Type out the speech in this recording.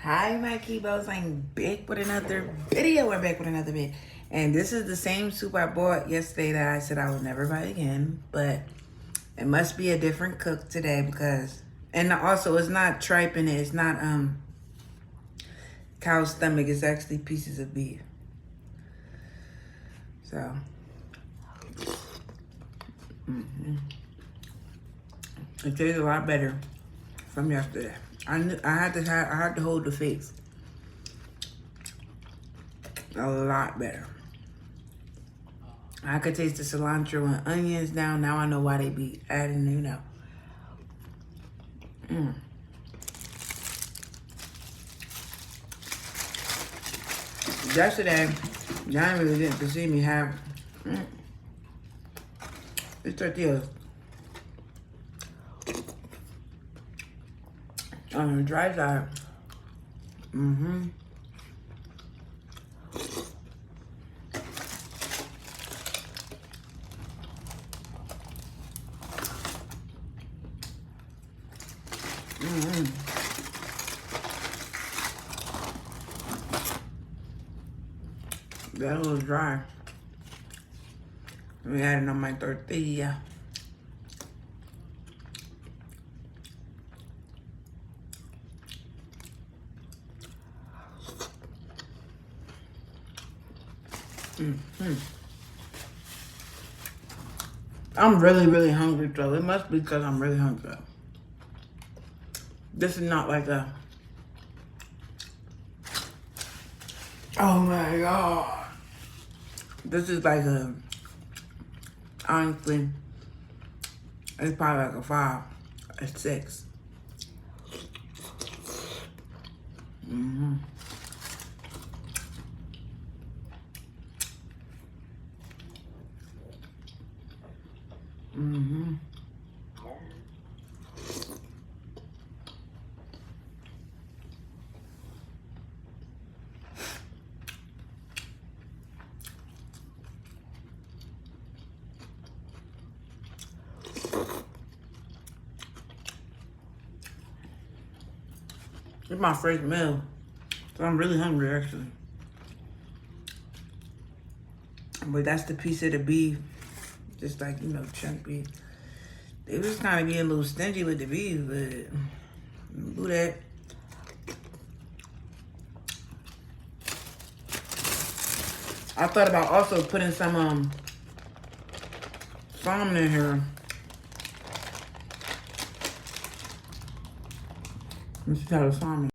Hi, my Kibos. I'm back with another video. We're back with another vid. And this is the same soup I bought yesterday that I said I would never buy again. But it must be a different cook today because... And also, it's not tripe in it. It's not cow stomach. It's actually pieces of beef. So... It tastes a lot better from yesterday. I had to hold the face. A lot better. I could taste the cilantro and onions now. Now I know why they be adding, you know. Yesterday, y'all really didn't see me have these tortillas. On the dry side. That a little dry. We add it on my tortilla. I'm really hungry, so it must be because I'm really hungry. This is not like a... Oh my God. This is like a... Honestly, it's probably like a 5, a 6. It's my first meal, so I'm really hungry actually. But that's the piece of the beef, just like, you know, chunk beef. They was kind of being a little stingy with the beef, but do that. I thought about also putting some salmon in here. Let's try the salmon.